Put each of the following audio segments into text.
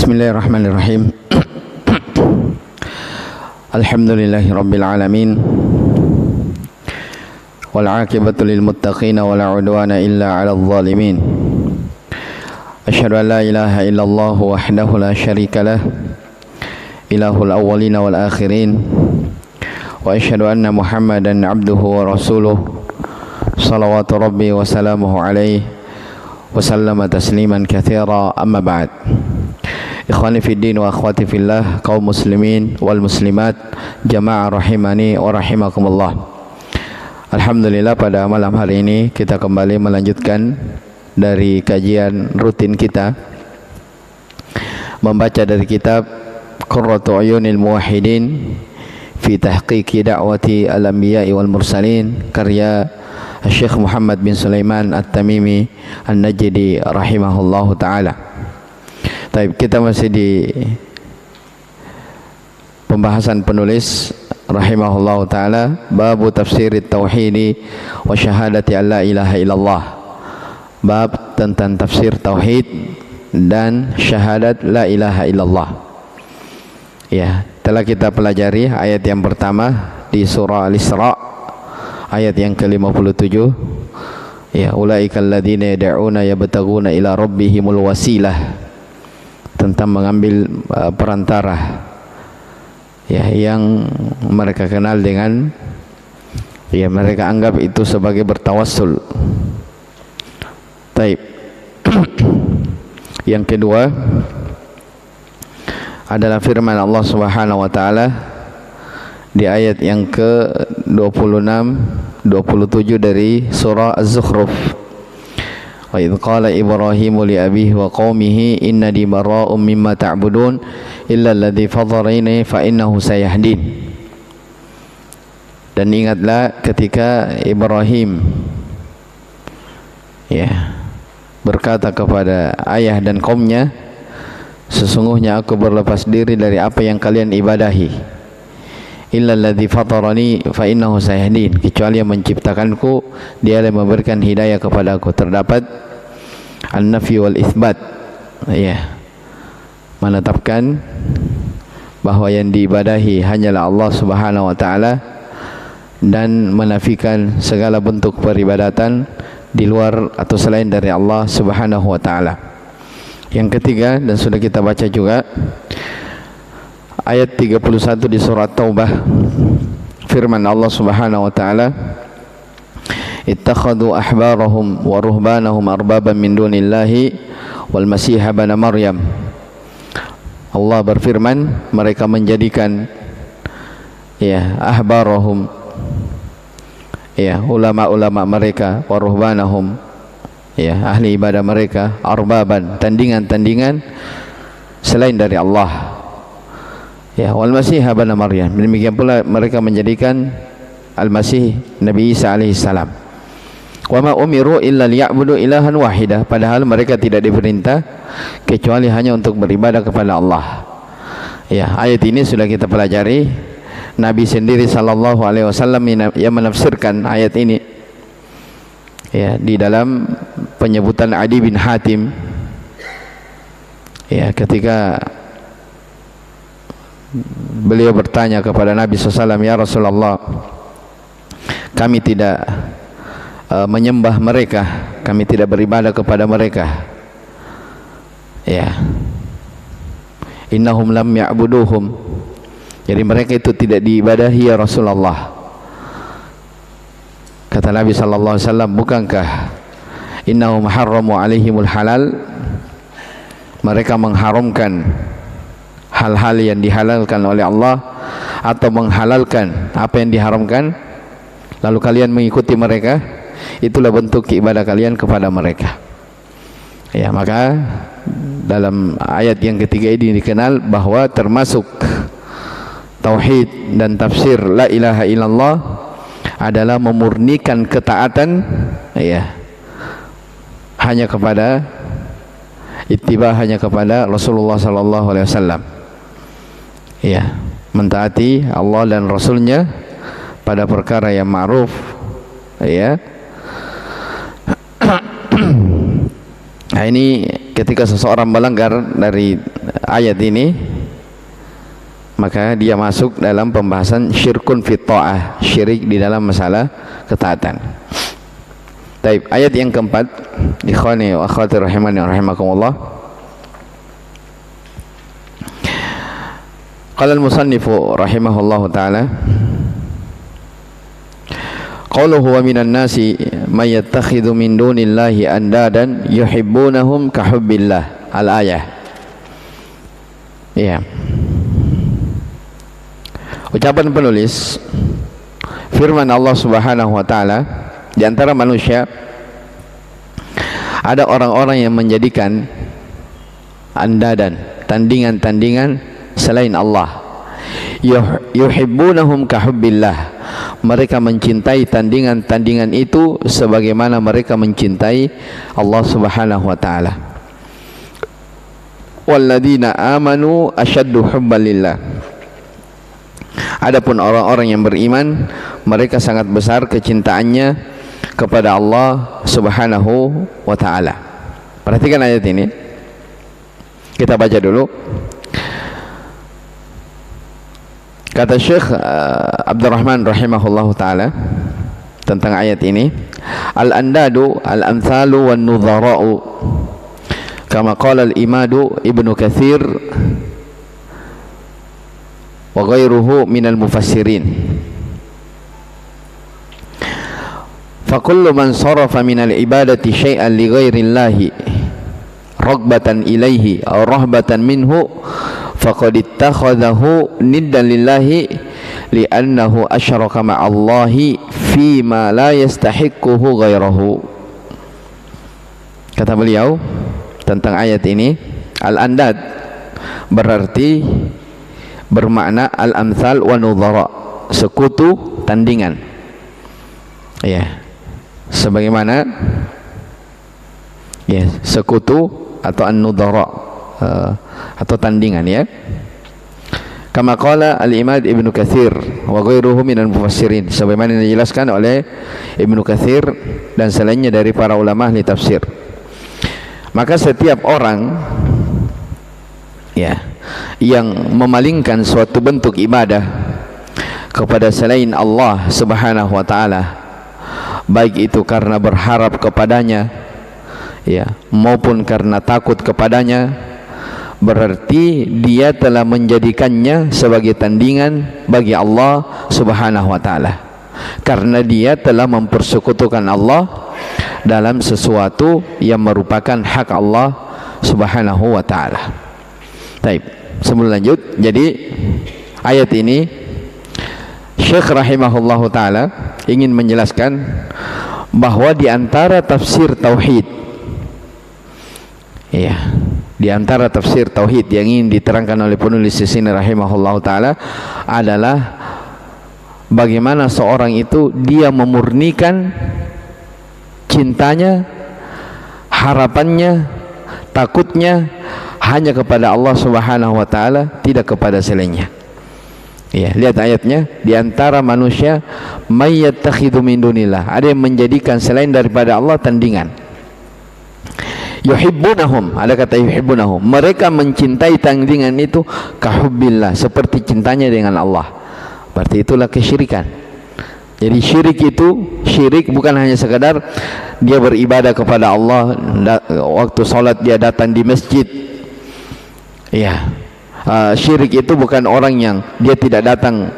Bismillahirrahmanirrahim. Alhamdulillahi rabbil alamin. Wal aqibatu lil muttaqin wa la udwana illa 'alal zalimin. Asyhadu an la ilaha illallah wahdahu la syarika lah, ilahul awwalin wal akhirin. Wa asyhadu anna Muhammadan 'abduhu wa rasuluh. Shalawatu rabbi wa salamuhu alaihi wa sallama tasliman katsira, amma ba'd. Ikhwani fid din wa akhwati fillah, kaum muslimin wal muslimat, jamaah rahimani wa rahimakumullah. Alhamdulillah, pada malam hari ini kita kembali melanjutkan dari kajian rutin kita, membaca dari kitab Qurratu Uyunil Muwahhidin fi Tahqiqi Da'wati Al-Anbiya'i wal Mursalin, karya Syekh Muhammad bin Sulaiman At-Tamimi An-Najdi rahimahullahu ta'ala. Kita masih di pembahasan penulis rahimahullahu ta'ala, babu tafsirit tauhidi wa syahadati an la ilaha illallah, bab tentang tafsir tauhid dan syahadat la ilaha illallah. Ya, telah kita pelajari ayat yang pertama di surah Al-Isra, ayat yang ke-57. Ya, ulaikal ladzina yad'una yabtaguna ila rabbihimul wasilah, tentang mengambil perantara, ya, yang mereka kenal dengan, ya, mereka anggap itu sebagai bertawassul. Taib. Yang kedua adalah firman Allah Subhanahu wa taala di ayat yang ke-26 27 dari surah Az-Zukhruf. Wa idh qala Ibrahimu li abihi wa qaumihi innani bara'um mimma ta'budun illa alladhi fatarani fa innahu sayahdin. Dan ingatlah ketika Ibrahim, ya, berkata kepada ayah dan kaumnya, sesungguhnya aku berlepas diri dari apa yang kalian ibadahi, illa alladhi fatarani fa innahu sayahdin, kecuali yang menciptakanku, dia yang memberikan hidayah kepadaku. Terdapat an-nafi wal itsbat, ya, menetapkan bahwa yang diibadahi hanyalah Allah Subhanahu wa taala, dan menafikan segala bentuk peribadatan di luar atau selain dari Allah Subhanahu wa taala. Yang ketiga, dan sudah kita baca juga, ayat 31 di surat Taubah, firman Allah Subhanahu wa taala, ittakhadhu ahbarahum wa ruhbanahum arbaban min dunillahi wal masih ibn Maryam. Allah berfirman, mereka menjadikan, ya, ahbarahum, ya, ulama-ulama mereka, wa ruhbanahum, ya, ahli ibadah mereka, arbaban, tandingan-tandingan selain dari Allah, ya, wal masih ibn Maryam. Demikian pula mereka menjadikan Al-Masih Nabi Isa alaihi salam. Wa ma umiru illa liya'budu ilahan wahidah, padahal mereka tidak diperintah kecuali hanya untuk beribadah kepada Allah. Ya, ayat ini sudah kita pelajari. Nabi sendiri sallallahu alaihi wasallam yang menafsirkan ayat ini, ya, di dalam penyebutan Adi bin Hatim, ya, ketika beliau bertanya kepada Nabi SAW, ya Rasulullah, kami tidak menyembah mereka, kami tidak beribadah kepada mereka, ya, innahum lam ya'buduhum, jadi mereka itu tidak diibadahi ya Rasulullah. Kata Nabi sallallahu alaihi wasallam, bukankah innahum harramu alaihimul halal, mereka mengharamkan hal-hal yang dihalalkan oleh Allah, atau menghalalkan apa yang diharamkan, lalu kalian mengikuti mereka, itulah bentuk ibadah kalian kepada mereka. Ya, maka dalam ayat yang ketiga ini dikenal bahwa termasuk tauhid dan tafsir la ilaha illallah adalah memurnikan ketaatan, ya, hanya kepada ittiba, hanya kepada Rasulullah sallallahu alaihi wasallam, ya, mentaati Allah dan Rasulnya pada perkara yang ma'ruf, ya. Nah, ini ketika seseorang melanggar dari ayat ini, maka dia masuk dalam pembahasan syirkun fit ta'ah, syirik di dalam masalah ketaatan. Baik, ayat yang keempat, ikhwani wa akhwati rahimani wa rahimakumullah. Qala al-musannifu rahimahullahu ta'ala, qawluhu wa minan nasi may yattakhidhu min dunillahi andadan yuhibbunahum ka hubbillah. Al-ayah. Ya. Ucapan penulis, firman Allah Subhanahu wa taala, di antara manusia ada orang-orang yang menjadikan andadan, tandingan-tandingan selain Allah. Yuhibbunahum ka hubbillah. Mereka mencintai tandingan-tandingan itu sebagaimana mereka mencintai Allah Subhanahu wa taala. Walladzina amanu asyaddu hubban lillah. Adapun orang-orang yang beriman, mereka sangat besar kecintaannya kepada Allah Subhanahu wa taala. Perhatikan ayat ini. Kita baca dulu. Kata Syekh Abdurrahman rahimahullahu taala tentang ayat ini, al-andadu al-amthalu wan nudhara'u, kama qala al-imadu Ibnu Katsir wa ghairuhu minal mufassirin. Fa kullu man sarafa minal ibadati syai'an li ghairillahi raghbatan ilaihi aw rahbatan minhu faqad ittakhadhahu niddan lillahi li'annahu asyraka ma'allahi fima la yastahiquhu ghairahu. Kata beliau tentang ayat ini, al-andad berarti bermakna al-amthal wa nudhara, sekutu, tandingan. Ya. Sebagaimana ya, sekutu atau an-nudhara atau tandingan, ya. Kama qala al-imad Ibnu Katsir wa ghairuhu minal mufassirin, sebagaimana dijelaskan oleh Ibnu Katsir dan selainnya dari para ulama ahli tafsir. Maka setiap orang ya yang memalingkan suatu bentuk ibadah kepada selain Allah Subhanahu wa taala, baik itu karena berharap kepadanya ya maupun karena takut kepadanya, berarti dia telah menjadikannya sebagai tandingan bagi Allah Subhanahu wa taala, karena dia telah mempersekutukan Allah dalam sesuatu yang merupakan hak Allah Subhanahu wa taala. Baik, sebelum lanjut, jadi ayat ini Syekh rahimahullahu taala ingin menjelaskan bahwa di antara tafsir tauhid, ya, di antara tafsir tauhid yang ingin diterangkan oleh penulis di sini rahimahullahu taala adalah bagaimana seorang itu dia memurnikan cintanya, harapannya, takutnya hanya kepada Allah Subhanahu wa taala, tidak kepada selainnya. Ya, lihat ayatnya, di antara manusia may yattakhidhu min dunillah, ada yang menjadikan selain daripada Allah tandingan. Yuhibbunahum, ada kata yuhibbunahum, mereka mencintai tandingan itu kahubbillah, seperti cintanya dengan Allah. Berarti itulah kesyirikan. Jadi syirik itu, syirik bukan hanya sekadar dia beribadah kepada Allah, waktu sholat dia datang di masjid. Ya, syirik itu bukan orang yang dia tidak datang,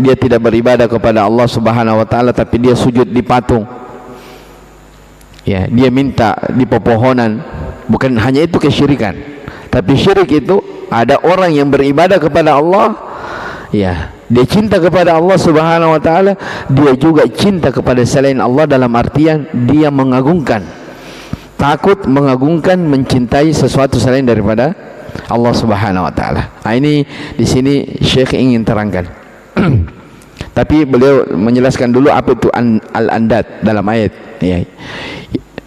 dia tidak beribadah kepada Allah Subhanahu wa taala, tapi dia sujud di patung. Ya, dia minta di pepohonan. Bukan hanya itu kesyirikan, tapi syirik itu ada orang yang beribadah kepada Allah, ya, dia cinta kepada Allah Subhanahu wa taala, dia juga cinta kepada selain Allah, dalam artian dia mengagungkan, takut mengagungkan, mencintai sesuatu selain daripada Allah Subhanahu wa taala. Nah, ini di sini Syekh ingin terangkan. Tapi beliau menjelaskan dulu apa itu al-andad dalam ayat, ya.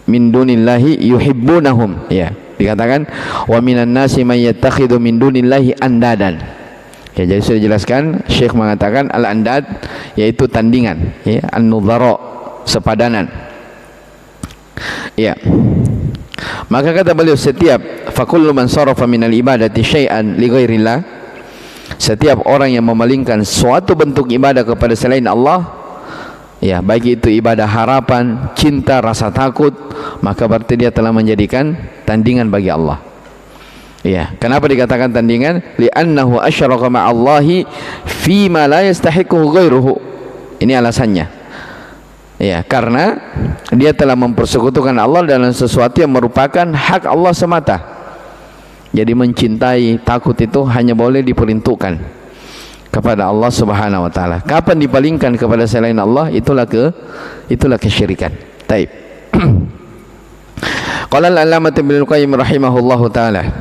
Min dunillahi yuhibbunahum, ya. Dikatakan wa minan nasi may yattakhidhu min dunillahi andadan. Ya, jadi sudah dijelaskan, Syekh mengatakan al-andad yaitu tandingan, ya, an-nudhara, sepadanan. Ya. Maka kata beliau, setiap fakullu man sarafa minal ibadati syai'an li ghairillah, setiap orang yang memalingkan suatu bentuk ibadah kepada selain Allah, ya, baik itu ibadah harapan, cinta, rasa takut, maka berarti dia telah menjadikan tandingan bagi Allah. Ya, kenapa dikatakan tandingan? Li'annahu asyraka ma'allahi fi ma la yastahiqu ghairuhu. Ini alasannya. Ya, karena dia telah mempersekutukan Allah dalam sesuatu yang merupakan hak Allah semata. Jadi mencintai, takut itu hanya boleh diperuntukkan kepada Allah Subhanahu wa taala. Kapan dipalingkan kepada selain Allah, itulah kesyirikan. Taib. Qala al-allamah Ibnu Qayyim rahimahullahu taala,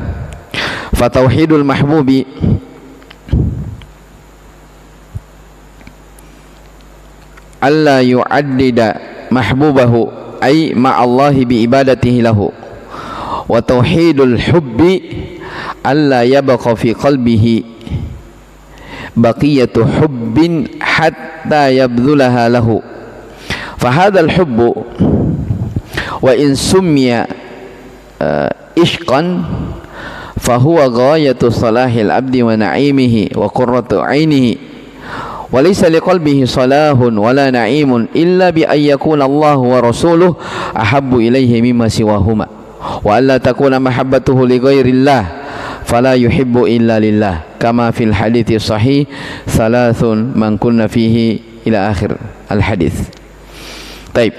fa tauhidul mahbubi alla yu'addida mahbubahu ay ma'allahi bi ibadatihi lahu, wa tauhidul hubbi alla yabqa fi qalbihi baqiyatu hubbin hatta yabdhulaha lahu, fa hadzal hubbu wa in summiya ishqan fa huwa ghayatu salahil abdi wa na'imihi wa qurratu 'ainihi, وليس لقلبه صلاح ولا نعيم إلا بأن يكون الله ورسوله أحب إليه مما سواهما، وألا تكون محبته لغير الله فلا يحب إلا لله، كما في الحديث الصحيح ثلاث من كن فيه إلى آخر الحديث. طيب.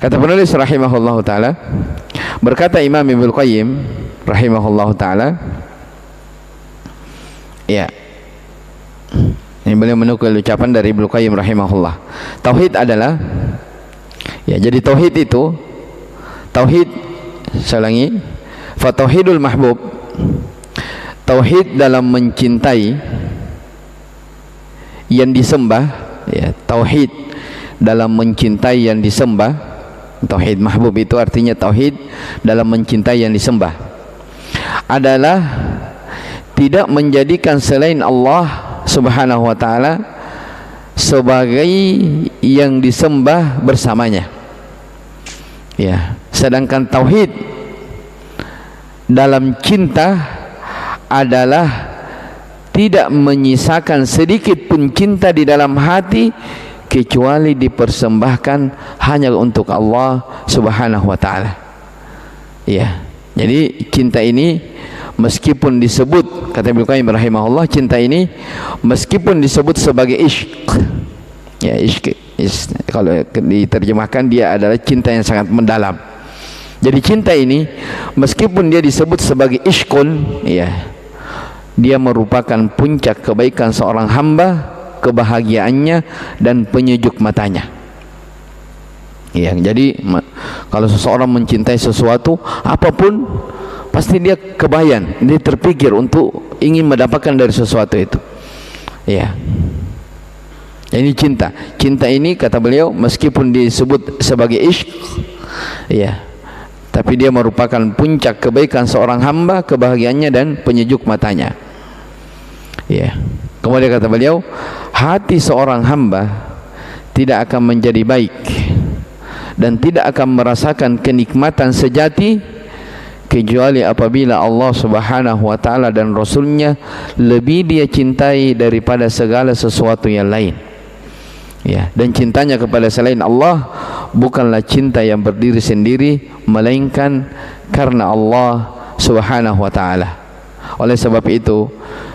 Kata penulis rahimahullahu taala, berkata Imam Ibnu Qayyim rahimahullahu taala, ya, ini beliau menukil ucapan dari Ibnu Qayyim rahimahullah. Tauhid adalah, ya, jadi tauhid itu, tauhid, saya ulangi, fa tauhidul mahbub, tauhid dalam mencintai yang disembah, ya, tauhid dalam mencintai yang disembah. Tauhid mahbub itu artinya tauhid dalam mencintai yang disembah, adalah tidak menjadikan selain Allah Subhanahu wa ta'ala sebagai yang disembah bersamanya. Ya, sedangkan tauhid dalam cinta adalah tidak menyisakan sedikit pun cinta di dalam hati kecuali dipersembahkan hanya untuk Allah Subhanahu wa ta'ala. Ya, jadi cinta ini meskipun disebut, kata Ibnu Qayyim rahimahullah, cinta ini meskipun disebut sebagai ishq, ya, ishq, kalau diterjemahkan dia adalah cinta yang sangat mendalam. Jadi cinta ini meskipun dia disebut sebagai ishqun, ya, dia merupakan puncak kebaikan seorang hamba, kebahagiaannya dan penyejuk matanya. Ya, jadi kalau seseorang mencintai sesuatu apapun, pasti dia kebayang, dia terpikir untuk ingin mendapatkan dari sesuatu itu. Ya, ini cinta. Cinta ini kata beliau meskipun disebut sebagai ishq, ya, tapi dia merupakan puncak kebaikan seorang hamba, kebahagiaannya dan penyejuk matanya. Ya. Kemudian kata beliau, hati seorang hamba tidak akan menjadi baik dan tidak akan merasakan kenikmatan sejati kecuali apabila Allah Subhanahu wa ta'ala dan Rasulnya lebih dia cintai daripada segala sesuatu yang lain. Ya, dan cintanya kepada selain Allah bukanlah cinta yang berdiri sendiri, melainkan karena Allah Subhanahu wa ta'ala. Oleh sebab itu,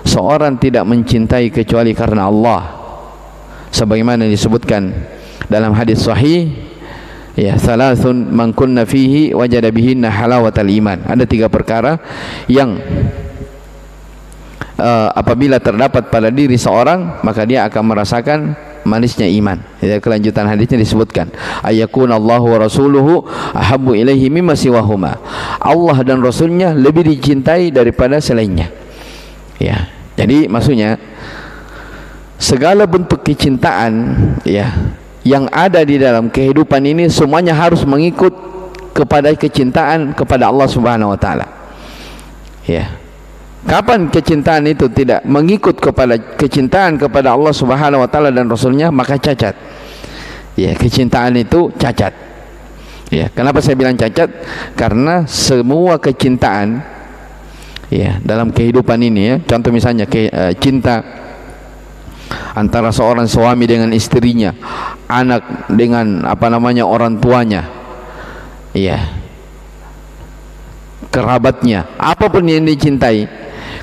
seorang tidak mencintai kecuali karena Allah, sebagaimana disebutkan dalam hadis sahih, ya, thalathun man kunna fihi wajada bihinna halawatal iman. Ada 3 perkara yang apabila terdapat pada diri seorang, maka dia akan merasakan manisnya iman. Ya, kelanjutan hadisnya disebutkan, ayakunallahu wa rasuluhu ahabbu ilaihi mimma siwahuma. Allah dan Rasulnya lebih dicintai daripada selainnya. Ya, jadi maksudnya segala bentuk kecintaan, ya, yang ada di dalam kehidupan ini semuanya harus mengikut kepada kecintaan kepada Allah Subhanahu wa ta'ala. Ya, kapan kecintaan itu tidak mengikut kepada kecintaan kepada Allah Subhanahu wa ta'ala dan Rasulnya, maka cacat. Ya, kecintaan itu cacat. Ya, kenapa saya bilang cacat? Karena semua kecintaan ya dalam kehidupan ini ya, contoh misalnya cinta antara seorang suami dengan istrinya, anak dengan orang tuanya, ya, kerabatnya, apapun yang dicintai,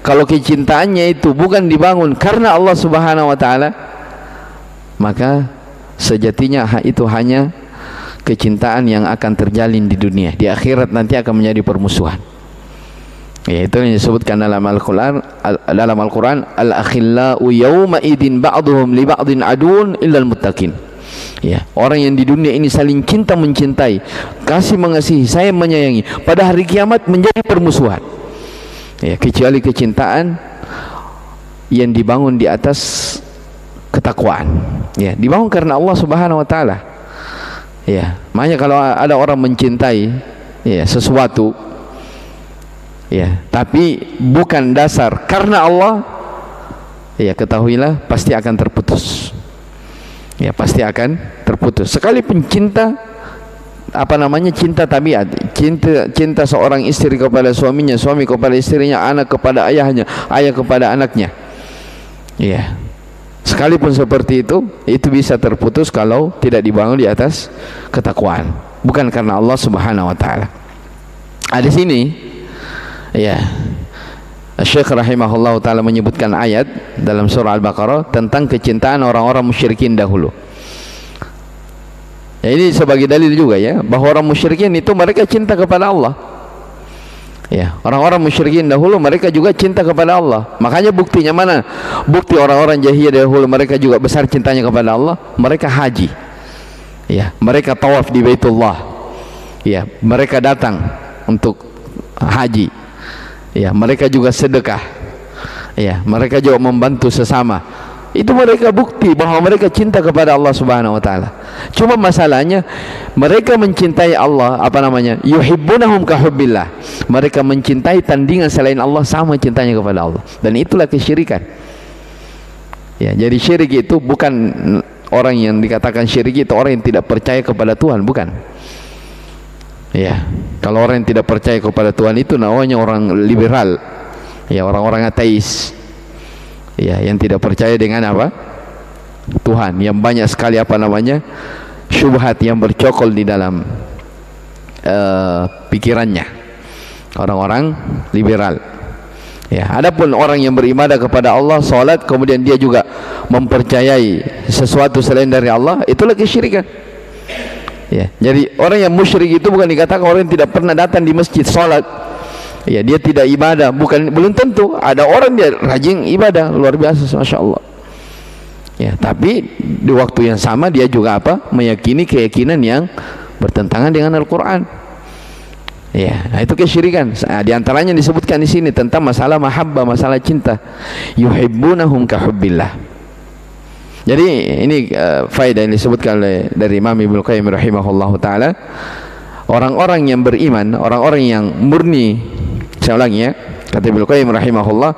kalau kecintaannya itu bukan dibangun karena Allah Subhanahu wa taala, maka sejatinya itu hanya kecintaan yang akan terjalin di dunia. Di akhirat nanti akan menjadi permusuhan. Ya, itu yang disebutkan dalam Al-Quran, al-akhillau yawma idin ba'duhum li ba'din adun illal muttaqin. Ya, orang yang di dunia ini saling cinta mencintai, kasih mengasihi, sayang menyayangi, pada hari kiamat menjadi permusuhan. Ya, kecuali kecintaan yang dibangun di atas ketakwaan. Ya, dibangun karena Allah Subhanahu wa taala. Ya, makanya kalau ada orang mencintai ya sesuatu ya, tapi bukan dasar karena Allah, ya ketahuilah pasti akan terputus. Ya, pasti akan terputus. Sekalipun cinta cinta tabiat, cinta seorang istri kepada suaminya, suami kepada istrinya, anak kepada ayahnya, ayah kepada anaknya. Ya. Sekalipun seperti itu bisa terputus kalau tidak dibangun di atas ketakwaan, bukan karena Allah Subhanahu wa taala. Di sini ya Syekh rahimahullah taala menyebutkan ayat dalam surah Al-Baqarah tentang kecintaan orang-orang musyrikin dahulu. Ya, ini sebagai dalil juga ya bahwa orang musyrikin itu mereka cinta kepada Allah. Ya, orang-orang musyrikin dahulu mereka juga cinta kepada Allah. Makanya buktinya mana? Bukti orang-orang jahiliyah dahulu mereka juga besar cintanya kepada Allah. Mereka haji. Ya, mereka tawaf di Baitullah. Ya, mereka datang untuk haji. Ya, mereka juga sedekah. Ya, mereka juga membantu sesama. Itu mereka bukti bahwa mereka cinta kepada Allah Subhanahu wa taala. Cuma masalahnya mereka mencintai Allah yuhibbunahum ka hubbillah. Mereka mencintai tandingan selain Allah sama cintanya kepada Allah. Dan itulah kesyirikan. Ya, jadi syirik itu bukan orang yang dikatakan syirik itu orang yang tidak percaya kepada Tuhan, bukan. Ya, kalau orang yang tidak percaya kepada Tuhan itu namanya orang liberal. Ya, orang-orang ateis. Ya, yang tidak percaya dengan Tuhan, yang banyak sekali syubhat yang bercokol di dalam pikirannya, orang-orang liberal. Ya, adapun orang yang beribadah kepada Allah, salat, kemudian dia juga mempercayai sesuatu selain dari Allah, itulah kesyirikan. Ya, jadi orang yang musyrik itu bukan dikatakan orang yang tidak pernah datang di masjid salat. Ya, dia tidak ibadah, belum tentu. Ada orang dia rajin ibadah luar biasa, masya Allah. Ya, tapi di waktu yang sama dia juga meyakini keyakinan yang bertentangan dengan Al-Quran. Ya, nah itu kesyirikan. Di antaranya disebutkan di sini tentang masalah mahabbah, masalah cinta. Yuhibbunahum ka hubbillah. Jadi ini faedah yang disebutkan dari Imam Ibnu Qayyim rahimahullahu taala. Orang-orang yang beriman, orang-orang yang murni, saya ulangi ya, kata Ibnu Qayyim rahimahullah,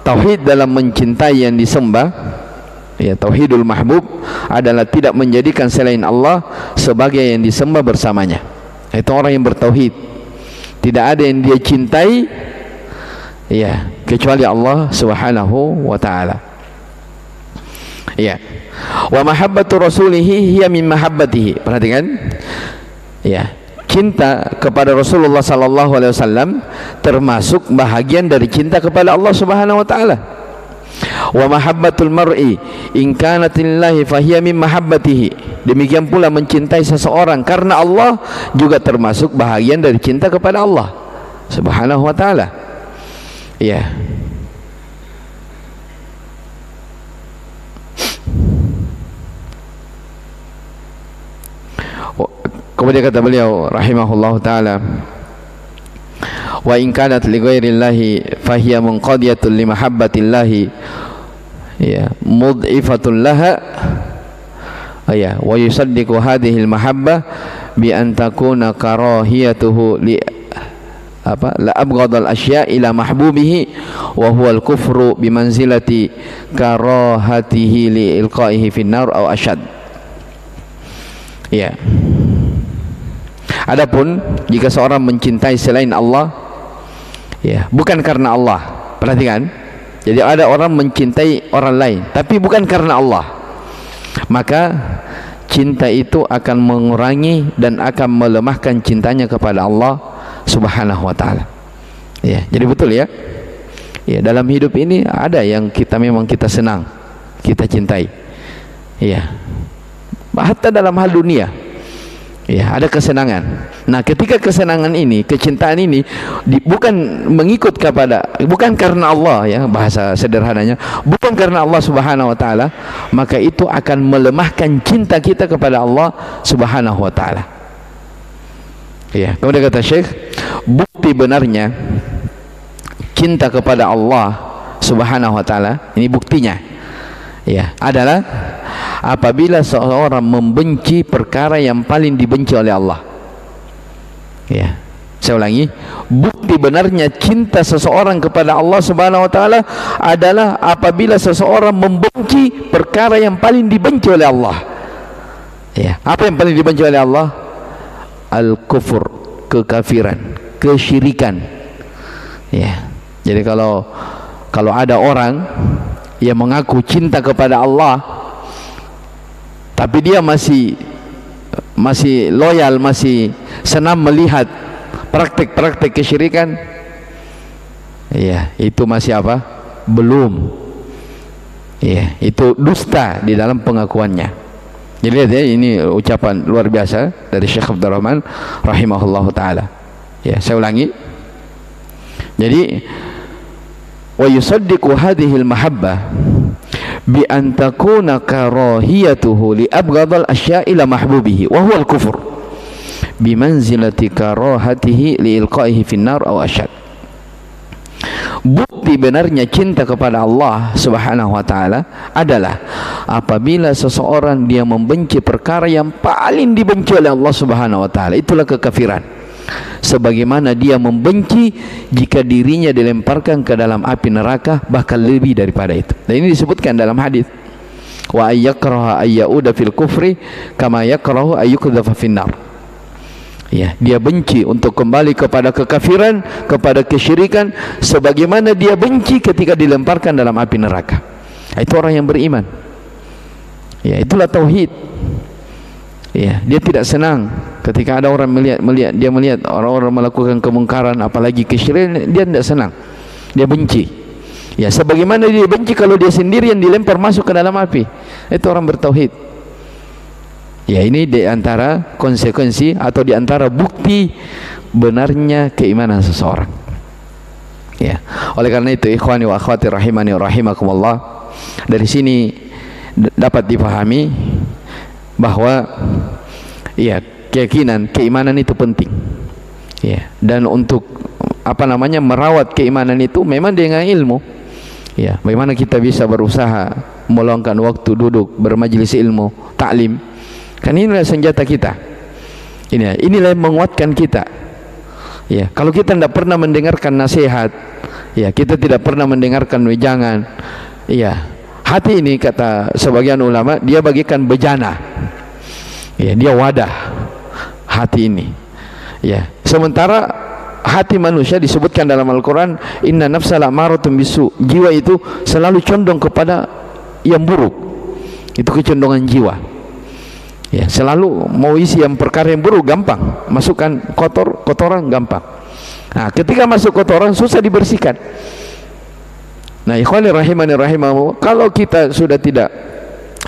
tauhid dalam mencintai yang disembah, ya, tauhidul mahbub adalah tidak menjadikan selain Allah sebagai yang disembah bersamanya. Itu orang yang bertauhid. Tidak ada yang dia cintai ya kecuali Allah Subhanahu wa taala. Ya. Wa mahabbatu rasulihi hiya min mahabbatihi. Perhatikan. Ya. Cinta kepada Rasulullah sallallahu alaihi wasallam termasuk bahagian dari cinta kepada Allah Subhanahu wa taala. Wa mahabbatul mar'i in kanat lillahi fahiya min mahabbatihi. Demikian pula mencintai seseorang karena Allah juga termasuk bahagian dari cinta kepada Allah Subhanahu wa taala. Ya. Kemudian kata beliau rahimahullahu taala, wa in kanat li ghairillahi fahiya munqadiyatun li mahabbatillahi, ya, mud'ifatun laha, ya, wa yusaddiqu hadhihi al-mahabbah bi an takuna karahiyatuhu li la abghadal asya ila mahbubihi wa huwa al-kufru bi manzilati karahatihi li ilqaihi fin nar aw ashad. Ya. Adapun jika seorang mencintai selain Allah, ya, bukan karena Allah. Perhatikan. Jadi ada orang mencintai orang lain tapi bukan karena Allah, maka cinta itu akan mengurangi dan akan melemahkan cintanya kepada Allah Subhanahu wa taala. Ya, jadi betul ya. Ya, dalam hidup ini ada yang kita memang kita senang, kita cintai. Ya. Hatta dalam hal dunia. Ya, ada kesenangan. Nah, ketika kesenangan ini, kecintaan ini bukan mengikut kepada, bukan karena Allah, ya, bahasa sederhananya, bukan karena Allah Subhanahu wa taala, maka itu akan melemahkan cinta kita kepada Allah Subhanahu wa taala. Ya, kemudian kata Syekh, bukti benarnya cinta kepada Allah Subhanahu wa taala, ini buktinya, ya, adalah apabila seorang membenci perkara yang paling dibenci oleh Allah. Ya, saya ulangi, bukti benarnya cinta seseorang kepada Allah Subhanahu wa taala adalah apabila seseorang membenci perkara yang paling dibenci oleh Allah. Ya, apa yang paling dibenci oleh Allah? Al-kufur, kekafiran, kesyirikan. Ya. Jadi kalau ada orang yang mengaku cinta kepada Allah tapi dia masih loyal, masih senang melihat praktek-praktek kesyirikan, ya, itu masih apa? Belum. Ya, itu dusta di dalam pengakuannya. Jadi lihat ya, ini ucapan luar biasa dari Syekh Abdul Rahman rahimahullahu taala. Ya, saya ulangi. Jadi wa yusaddiqu hadhihi al-mahabbah bi an takuna karahiyatuhu li abghadal asya'i ila mahbubihi wa huwa al-kufur bi manzilati karahatihi li ilqaihi finnar aw asyad. Bukti benarnya cinta kepada Allah Subhanahu wa taala adalah apabila seseorang dia membenci perkara yang paling dibenci oleh Allah Subhanahu wa taala, itulah kekafiran. Sebagaimana dia membenci jika dirinya dilemparkan ke dalam api neraka, bahkan lebih daripada itu. Dan ini disebutkan dalam hadis, wa ayyakraha ayyauda fil kufri kama yakrahu ayyukdhafa finnar. Ya, dia benci untuk kembali kepada kekafiran, kepada kesyirikan, sebagaimana dia benci ketika dilemparkan dalam api neraka. Itu orang yang beriman. Ya, itulah tauhid. Ya, dia tidak senang ketika ada orang melihat orang-orang melakukan kemungkaran, apalagi kesyirikan, dia tidak senang, dia benci. Ya, sebagaimana dia benci kalau dia sendirian dilempar masuk ke dalam api. Itu orang bertauhid. Ya, ini di antara konsekuensi atau di antara bukti benarnya keimanan seseorang. Ya, oleh karena itu ikhwani wa akhwati rahimani wa rahimakumullah, dari sini dapat dipahami bahwa ya, keyakinan, keimanan itu penting. Ya, dan untuk merawat keimanan itu memang dengan ilmu. Ya, bagaimana kita bisa berusaha meluangkan waktu duduk bermajelis ilmu, taklim. Kan inilah senjata kita. Inilah yang menguatkan kita. Ya, kalau kita tidak pernah mendengarkan nasihat, ya, kita tidak pernah mendengarkan wejangan. Ya, hati ini kata sebagian ulama, dia bagikan bejana. Ya, dia wadah hati ini. Ya, sementara hati manusia disebutkan dalam Al-Quran, inna nafsa la'amaratun bisu, jiwa itu selalu condong kepada yang buruk. Itu kecondongan jiwa. Ya, selalu mau isi yang perkara yang buruk gampang, masukkan kotoran gampang. Nah, ketika masuk kotoran susah dibersihkan. Nah, ikhwani rahimani rahimahu, kalau kita sudah tidak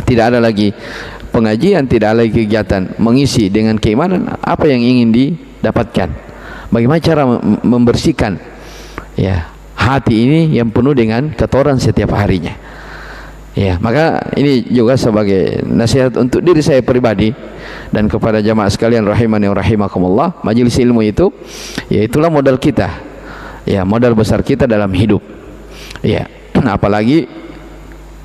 ada lagi pengajian, tidak ada lagi kegiatan mengisi dengan keimanan, apa yang ingin didapatkan? Bagaimana cara membersihkan, ya, hati ini yang penuh dengan kotoran setiap harinya? Ya, maka ini juga sebagai nasihat untuk diri saya pribadi dan kepada jamaah sekalian rahimani wa rahimakumullah, majelis ilmu itu, ya, itulah modal kita. Ya, modal besar kita dalam hidup. Ya, apalagi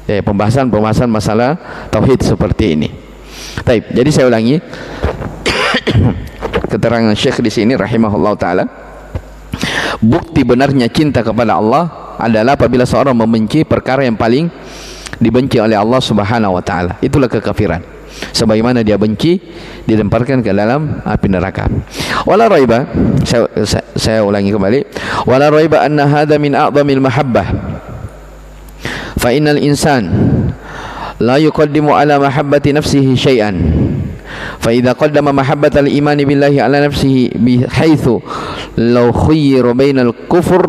ya, pembahasan masalah tauhid seperti ini. Baik, jadi saya ulangi keterangan Syekh di sini rahimahullah taala, bukti benarnya cinta kepada Allah adalah apabila seorang membenci perkara yang paling dibenci oleh Allah Subhanahu wa taala. Itulah kekafiran. sebagaimana dia benci dilemparkan ke dalam api neraka. Wala raiba, saya ulangi kembali, wala raiba anna hadha min a'zamil mahabbah, fa innal insan la yuqaddimu ala mahabbati nafsihi syai'an, fa idza qaddama mahabbatal imani billahi ala nafsihi bihaitsu law khayyara bainal kufur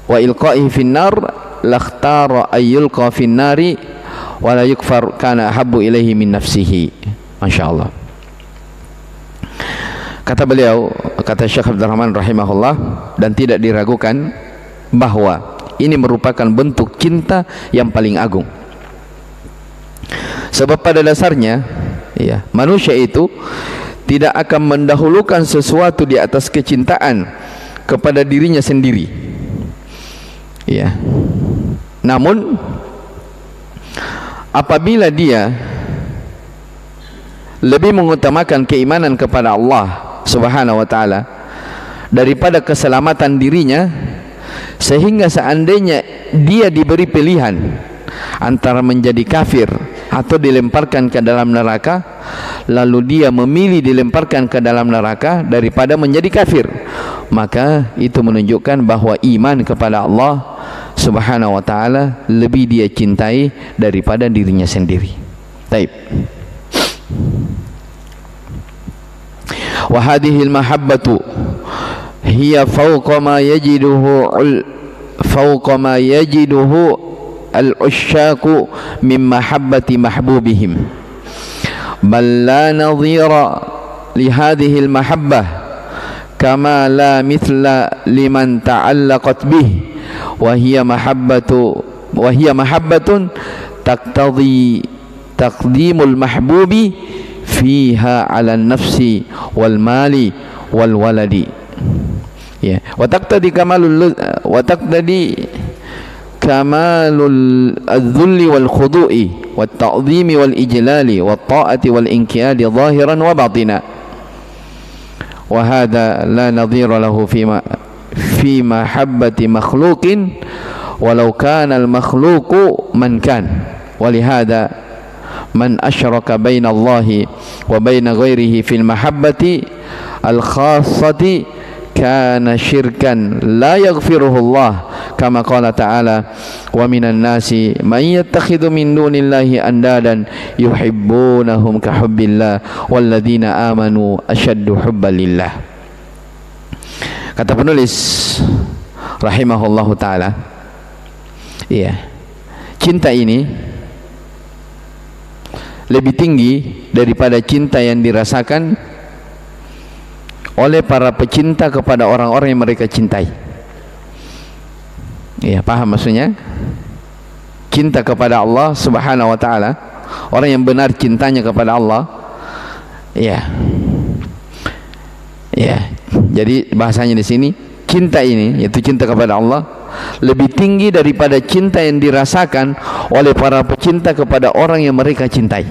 wa ilqa'ihi fin nar lakhtara ayyulqa fin nari wa la yukfar kana habbu ilaihi min nafsihi. Masyaallah. Kata beliau, kata Syekh Abdul Rahman rahimahullah, dan tidak diragukan bahwa ini merupakan bentuk cinta yang paling agung. Sebab pada dasarnya manusia itu tidak akan mendahulukan sesuatu di atas kecintaan kepada dirinya sendiri. Namun apabila dia lebih mengutamakan keimanan kepada Allah Subhanahu wa taala daripada keselamatan dirinya, sehingga seandainya dia diberi pilihan antara menjadi kafir atau dilemparkan ke dalam neraka, lalu dia memilih dilemparkan ke dalam neraka daripada menjadi kafir, maka itu menunjukkan bahwa iman kepada Allah Subhanahu wa ta'ala lebih dia cintai daripada dirinya sendiri. Baik. Wa hadhihi al-mahabbatu hiya fawqa ma yajiduhu al-ushshaqu min mahabbati mahbubihim, bal la nadhira li hadhihi al-mahabbah kama la mithla liman ta'allaqat bih wa hiya mahabbatun taqtadhi taqdimul mahbubi fiha 'ala an-nafsi wal mali wal waladi, wa taqtadi kamalul adh-dhulli wal khudu'i wat ta'dhimi wal ijlali wat ta'ati wal inqiyadi zahiran wa batina, wa hadha la nadhira lahu fi mahabbati makhluqin walau kana al-makhluqu man kan, wa lihada man asyraka baina Allahi wa baina ghairihi fil mahabbati al-khassati kana syirkan la yaghfiruhu Allah, kama qala ta'ala wa minan nasi man yattakhidhu min dunillahi andadan yuhibbunahum ka hubbillah walladzina amanu ashaddu hubban lillah. Kata penulis rahimahullahu ta'ala, cinta ini lebih tinggi daripada cinta yang dirasakan oleh para pecinta kepada orang-orang yang mereka cintai. Paham maksudnya? Cinta kepada Allah Subhanahu wa ta'ala, orang yang benar cintanya kepada Allah, jadi bahasanya di sini, cinta ini, yaitu cinta kepada Allah, lebih tinggi daripada cinta yang dirasakan oleh para pecinta kepada orang yang mereka cintai.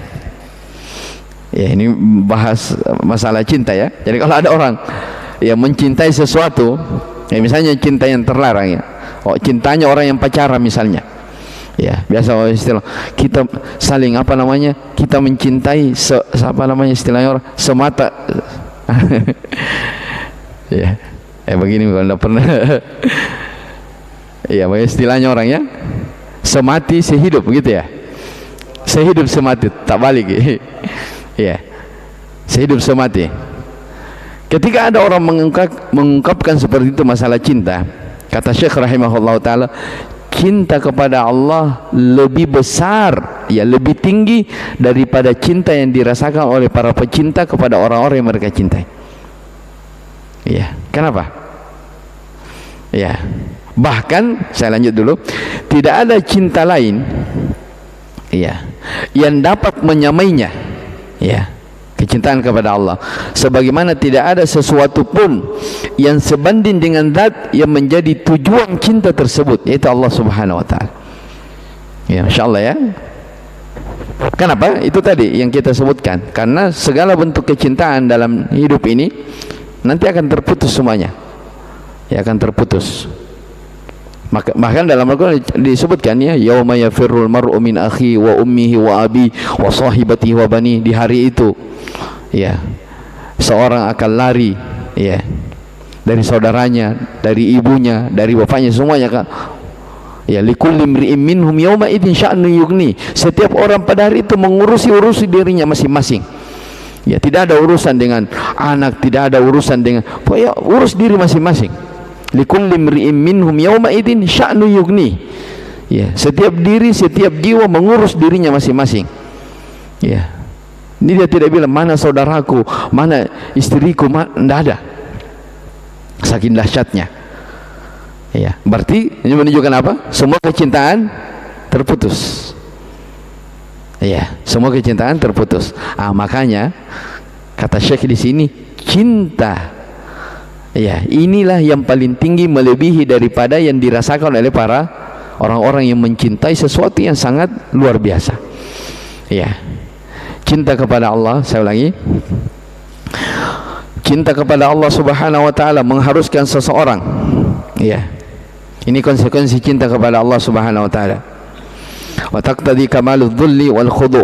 Ini bahas masalah cinta ya. Jadi kalau ada orang yang mencintai sesuatu, misalnya cinta yang terlarang cintanya orang yang pacaran misalnya, biasa istilah kita saling kita mencintai istilahnya orang semata. Begini kalau anda pernah istilahnya orang semati sehidup begitu sehidup semati tak balik sehidup semati. Ketika ada orang mengungkapkan seperti itu masalah cinta, kata Syekh rahimahullah ta'ala, cinta kepada Allah lebih besar, lebih tinggi daripada cinta yang dirasakan oleh para pecinta kepada orang-orang yang mereka cintai. Kenapa? Bahkan saya lanjut dulu, tidak ada cinta lain yang dapat menyamainya kecintaan kepada Allah, sebagaimana tidak ada sesuatu pun yang sebanding dengan zat yang menjadi tujuan cinta tersebut, yaitu Allah Subhanahu wa ta'ala. Insyaallah Kenapa? Itu tadi yang kita sebutkan, karena segala bentuk kecintaan dalam hidup ini nanti akan terputus semuanya, akan terputus. Bahkan dalam Al-Quran disebutkan ya, yauma yafirrul mar'u min akhi wa ummihi wa abi wa sahibatihi wa bani. Di hari itu ya, seorang akan lari ya dari saudaranya, dari ibunya, dari bapaknya, semuanya kan. Ya, likulli imri'in minhum yauma idzin sya'nu yughni. Setiap orang pada hari itu urusi dirinya masing-masing. Ya, tidak ada urusan dengan anak, tidak ada urusan dengan, pokoknya urus diri masing-masing. Likulli imri'in minhum yauma idzin sya'nu yughni. Ya, setiap diri, setiap jiwa mengurus dirinya masing-masing. Ya. Ini dia tidak bilang mana saudaraku, mana istriku, tidak ada. Saking dahsyatnya. Ya, berarti ini menunjukkan apa? Semua kecintaan terputus. Ya, semua kecintaan terputus. Makanya kata Syekh di sini, cinta ya, inilah yang paling tinggi, melebihi daripada yang dirasakan oleh para orang-orang yang mencintai sesuatu yang sangat luar biasa. Ya. Cinta kepada Allah, saya ulangi. Cinta kepada Allah Subhanahu wa taala mengharuskan seseorang, ya. Ini konsekuensi cinta kepada Allah Subhanahu wa taala. Wa taqtadi kamaludz dzulli wal khudu'.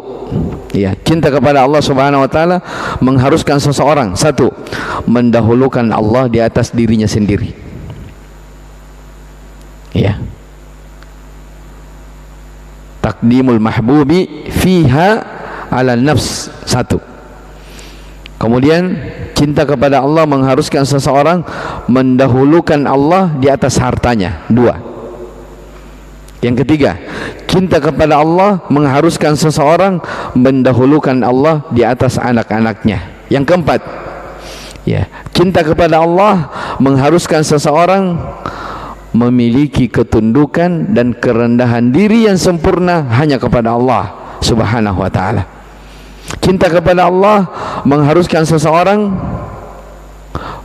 Ya, cinta kepada Allah Subhanahu wa taala mengharuskan seseorang, satu, mendahulukan Allah di atas dirinya sendiri. Ya. Taqdimul mahbubi fiha ala nafs, satu. Kemudian cinta kepada Allah mengharuskan seseorang mendahulukan Allah di atas hartanya, dua. Yang ketiga, cinta kepada Allah mengharuskan seseorang mendahulukan Allah di atas anak-anaknya. Yang keempat, ya, cinta kepada Allah mengharuskan seseorang memiliki ketundukan dan kerendahan diri yang sempurna hanya kepada Allah Subhanahu wa taala. Cinta kepada Allah mengharuskan seseorang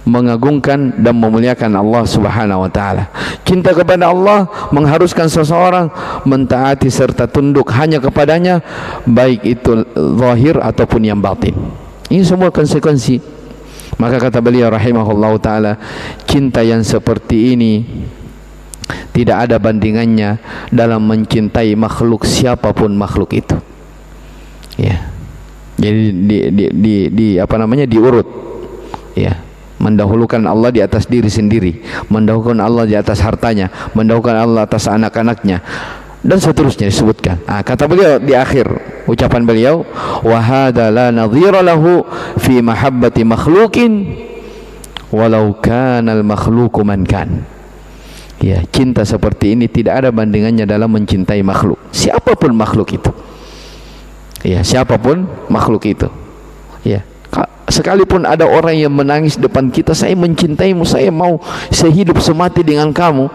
mengagungkan dan memuliakan Allah Subhanahu wa taala. Cinta kepada Allah mengharuskan seseorang mentaati serta tunduk hanya kepadanya, baik itu zahir ataupun yang batin. Ini semua konsekuensi. Maka kata beliau rahimahullah taala, cinta yang seperti ini tidak ada bandingannya dalam mencintai makhluk, siapapun makhluk itu. Ya. Jadi diurut. Ya. Mendahulukan Allah di atas diri sendiri, mendahulukan Allah di atas hartanya, mendahulukan Allah atas anak-anaknya, dan seterusnya disebutkan. Kata beliau di akhir ucapan beliau, wa hadza la nadhira lahu fi mahabbati makhluqin walau kana al makhluqu man kan. Ya, cinta seperti ini tidak ada bandingannya dalam mencintai makhluk, siapapun makhluk itu. Ya, siapapun makhluk itu. Ya. Sekalipun ada orang yang menangis depan kita, saya mencintaimu, saya mau sehidup semati dengan kamu,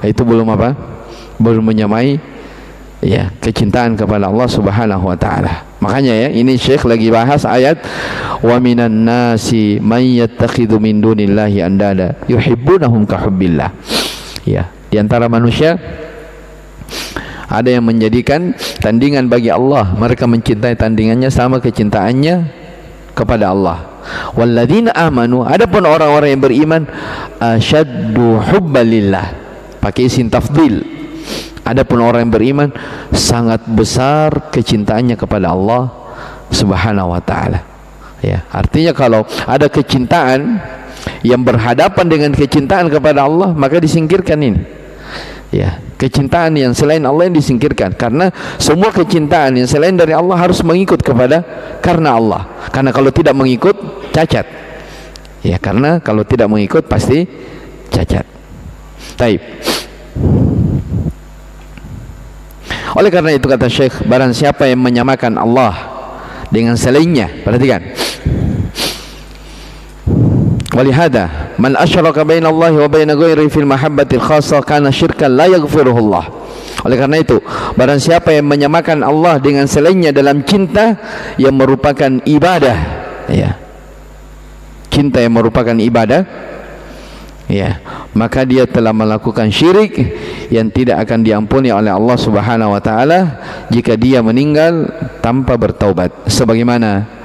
itu belum apa? Belum menyamai ya kecintaan kepada Allah Subhanahu wa taala. Makanya ya, ini Syekh lagi bahas ayat wa minan nasi may yattakhidhu min dunillahi andada yuhibbunahum ka hubbillah. Ya, di antara manusia ada yang menjadikan tandingan bagi Allah, mereka mencintai tandingannya sama kecintaannya kepada Allah. Walladzina amanu, adapun orang-orang yang beriman, asyaddu hubbalillah, pakai isim tafdhil. Adapun orang yang beriman sangat besar kecintaannya kepada Allah Subhanahu wa taala. Ya, artinya kalau ada kecintaan yang berhadapan dengan kecintaan kepada Allah, maka disingkirkan ini. Ya, kecintaan yang selain Allah yang disingkirkan, karena semua kecintaan yang selain dari Allah harus mengikut karena Allah. Karena kalau tidak mengikut cacat. Ya, karena kalau tidak mengikut pasti cacat. Taib. Oleh karena itu kata Syekh, barang siapa yang menyamakan Allah dengan selainnya, perhatikan. Walihada man asyraka bainallahi wa baina ghairihi fil mahabbatil khassah kana syirkan la yaghfiruhullah. Oleh karena itu, barang siapa yang menyamakan Allah dengan selainnya dalam cinta yang merupakan ibadah, ya, cinta yang merupakan ibadah, ya, maka dia telah melakukan syirik yang tidak akan diampuni oleh Allah Subhanahu wa taala jika dia meninggal tanpa bertaubat. Sebagaimana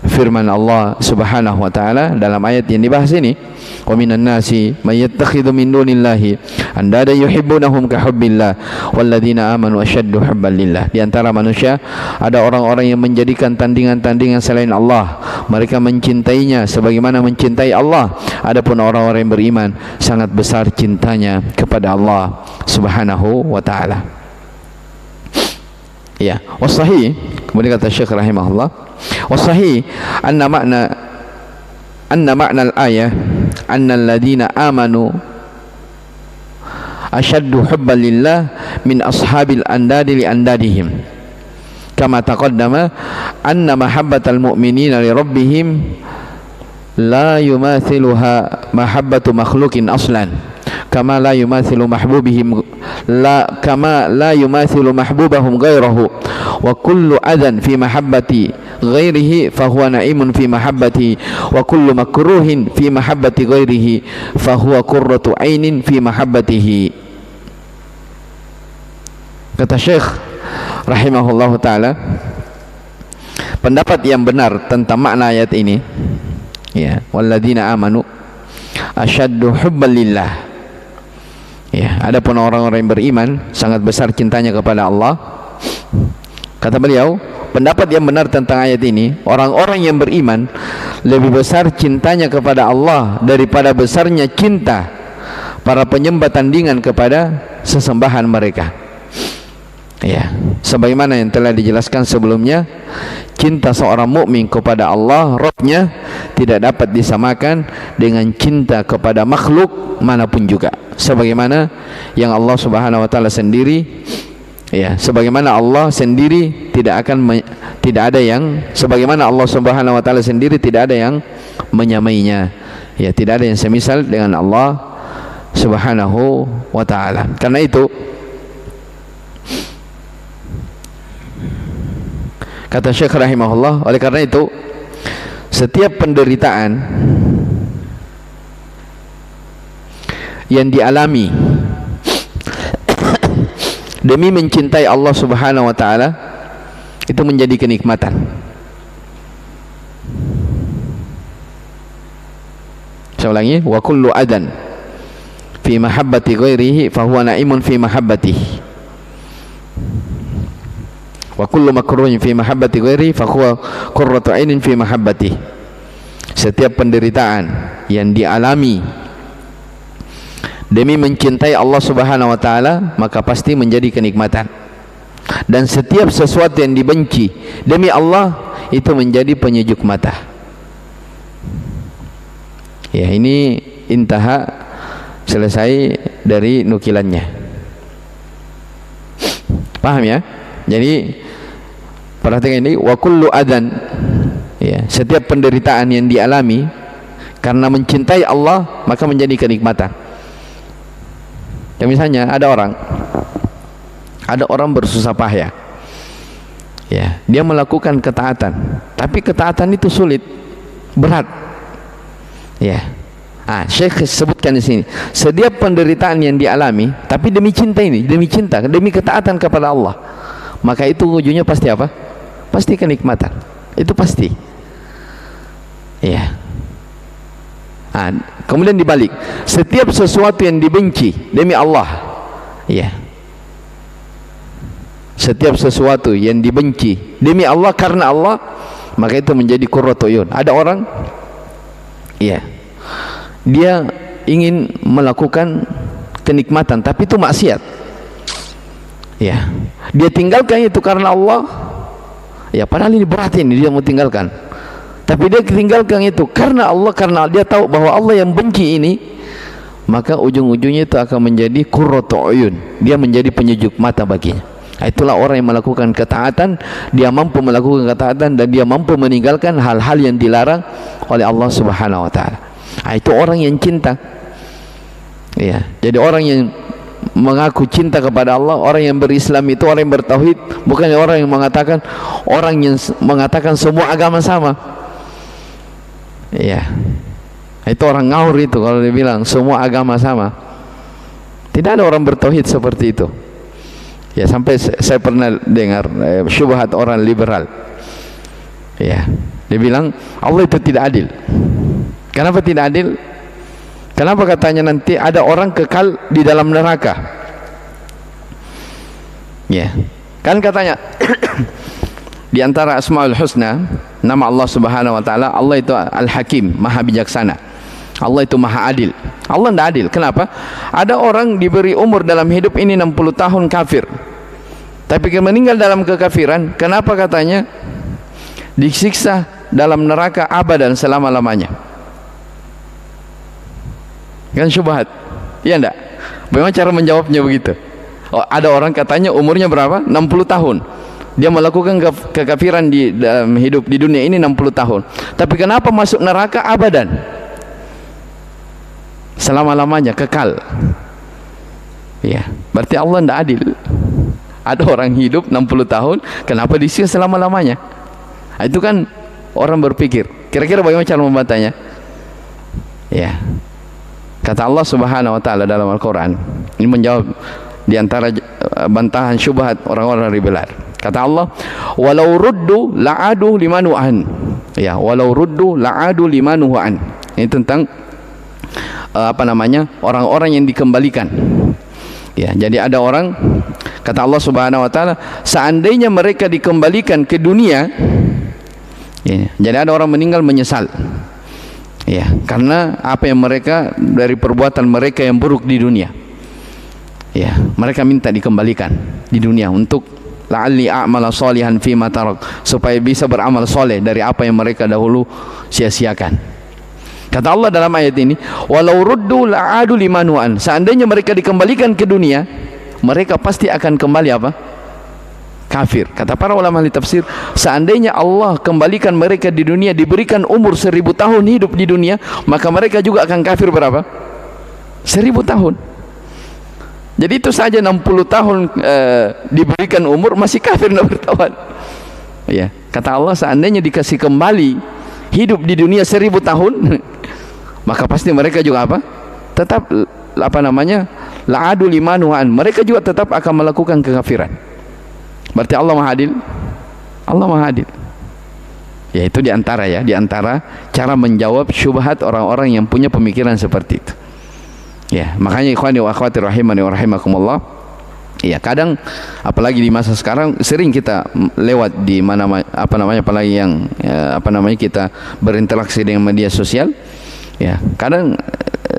firman Allah Subhanahu wa taala dalam ayat yang dibahas ini, wa minan nasi may yattakhidhu min dunillahi andada yuhibbunahum ka hubbillah walladzina amanu ashaddu hubban lillah. Di antara manusia ada orang-orang yang menjadikan tandingan-tandingan selain Allah, mereka mencintainya sebagaimana mencintai Allah. Adapun orang-orang yang beriman sangat besar cintanya kepada Allah Subhanahu wa taala. Ya, wasahih, kemudian kata Syekh rahimahullah, wasahih anna ma'na al-ayah anna alladhina amanu ashaddu hubban lillah min ashabil andadi li andadihim, kama taqaddama anna mahabbatal mu'minina li rabbihim la yumathiluha mahabbatu makhluqin aslan, kama la yumathilu mahbubihim kama la yumathilu mahbubahum ghairahu, wa kullu adhan fi mahabbati ghairihi fahuwa na'imun fi mahabbati, wa kullu makruhin fi mahabbati ghairihi fahuwa qurratu ainin fi mahabbatihi. Kata Syekh rahimahullahu taala, pendapat yang benar tentang makna ayat ini, ya, walladzina amanu asyaddu hubban lillah. Ya, adapun orang-orang yang beriman sangat besar cintanya kepada Allah. Kata beliau, pendapat yang benar tentang ayat ini, orang-orang yang beriman lebih besar cintanya kepada Allah daripada besarnya cinta para penyembah tandingan kepada sesembahan mereka. Ya, sebagaimana yang telah dijelaskan sebelumnya, cinta seorang mukmin kepada Allah, Rabbnya, tidak dapat disamakan dengan cinta kepada makhluk manapun juga. Sebagaimana yang Allah Subhanahu wa taala sendiri, ya, sebagaimana Allah sendiri tidak ada yang sebagaimana Allah Subhanahu wa taala sendiri tidak ada yang menyamainya. Ya, tidak ada yang semisal dengan Allah Subhanahu wa taala. Karena itu kata Syekh rahimahullah, oleh karena itu setiap penderitaan yang dialami demi mencintai Allah Subhanahu wa taala itu menjadi kenikmatan. Saya ulangi, wa kullu adan fi mahabbati ghairihi fa huwa na'imun fi mahabbatihi, wa kullu makruhin fi mahabbati ghairihi fa huwa qurratu 'ainin fi mahabbatihi. Setiap penderitaan yang dialami demi mencintai Allah Subhanahu wa taala maka pasti menjadi kenikmatan, dan setiap sesuatu yang dibenci demi Allah itu menjadi penyejuk mata. Ya, ini intaha, selesai dari nukilannya. Paham ya? Jadi perhatikan ini, wa kullu adan, ya, setiap penderitaan yang dialami karena mencintai Allah maka menjadi kenikmatan. Ya, misalnya ada orang bersusah payah, ya, dia melakukan ketaatan, tapi ketaatan itu sulit, berat, ya. Syekh sebutkan di sini, setiap penderitaan yang dialami, tapi demi cinta ini, demi cinta, demi ketaatan kepada Allah, maka itu ujungnya pasti apa? Pasti kenikmatan, itu pasti, ya. Kemudian dibalik, setiap sesuatu yang dibenci demi Allah, ya, setiap sesuatu yang dibenci demi Allah karena Allah, maka itu menjadi qurratu uyun. Ada orang, ya, dia ingin melakukan kenikmatan tapi itu maksiat, ya, dia tinggalkan itu karena Allah, ya, padahal ini berat, ini dia mau tinggalkan, tapi dia tinggalkan itu karena Allah, karena dia tahu bahwa Allah yang benci ini, maka ujung-ujungnya itu akan menjadi qurratu uyun, dia menjadi penyejuk mata baginya. Itulah orang yang melakukan ketaatan, dia mampu melakukan ketaatan dan dia mampu meninggalkan hal-hal yang dilarang oleh Allah Subhanahu wa taala. Itu orang yang cinta, ya. Jadi orang yang mengaku cinta kepada Allah, orang yang berislam itu orang yang bertauhid, bukan orang yang mengatakan semua agama sama. Ya, itu orang ngawur itu kalau dia bilang semua agama sama. Tidak ada orang bertauhid seperti itu. Ya, sampai saya pernah dengar syubhat orang liberal. Ya, Dia bilang Allah itu tidak adil. Kenapa tidak adil? Kenapa katanya nanti ada orang kekal di dalam neraka? Ya, kan katanya di antara Asmaul Husna, nama Allah Subhanahu wa taala, Allah itu Al-Hakim, Maha bijaksana. Allah itu Maha adil. Allah tidak adil. Kenapa? Ada orang diberi umur dalam hidup ini 60 tahun kafir, tapi meninggal dalam kekafiran. Kenapa katanya disiksa dalam neraka abadan selama-lamanya? Kan syubhat, iya enggak? Bagaimana cara menjawabnya begitu? Oh, ada orang katanya umurnya berapa? 60 tahun. Dia melakukan kekafiran di dalam hidup di dunia ini 60 tahun. Tapi kenapa masuk neraka abadan? Selama-lamanya, kekal. Ya, berarti Allah tidak adil. Ada orang hidup 60 tahun, kenapa disiksa selama-lamanya? Itu kan orang berpikir. Kira-kira bagaimana cara membantahnya? Ya. Kata Allah Subhanahu wa taala dalam Al-Qur'an, ini menjawab di antara bantahan syubhat orang-orang dari belar. Kata Allah, walau ruddu la'adu limanu an. Ya, walau ruddu la'adu limanu an. Ini tentang orang-orang yang dikembalikan. Ya, jadi ada orang, kata Allah Subhanahu wa taala, seandainya mereka dikembalikan ke dunia, ya, jadi ada orang meninggal menyesal. Ya, karena apa yang mereka dari perbuatan mereka yang buruk di dunia. Ya, mereka minta dikembalikan di dunia untuk la'alli a'mala sholihan fima tarak, supaya bisa beramal soleh dari apa yang mereka dahulu sia-siakan. Kata Allah dalam ayat ini, walau ruddu la'adu limanu'an, seandainya mereka dikembalikan ke dunia, mereka pasti akan kembali apa? Kafir. Kata para ulama ahli tafsir, seandainya Allah kembalikan mereka di dunia, diberikan umur 1000 tahun hidup di dunia, maka mereka juga akan kafir berapa? 1000 tahun. Jadi itu saja 60 tahun diberikan umur masih kafir, tidak bertaubat. Ya, kata Allah seandainya dikasih kembali hidup di dunia 1000 tahun, maka pasti mereka juga apa? Tetap la'adu limanu'an, mereka juga tetap akan melakukan kekafiran. Berarti Allah Maha Adil. Allah Maha Adil. Ya, itu diantara cara menjawab syubhat orang-orang yang punya pemikiran seperti itu. Ya, makanya ikhwani wa akhwati rahimani wa rahimakumullah. Ya, kadang apalagi di masa sekarang sering kita lewat di mana apalagi yang kita berinteraksi dengan media sosial. Ya, kadang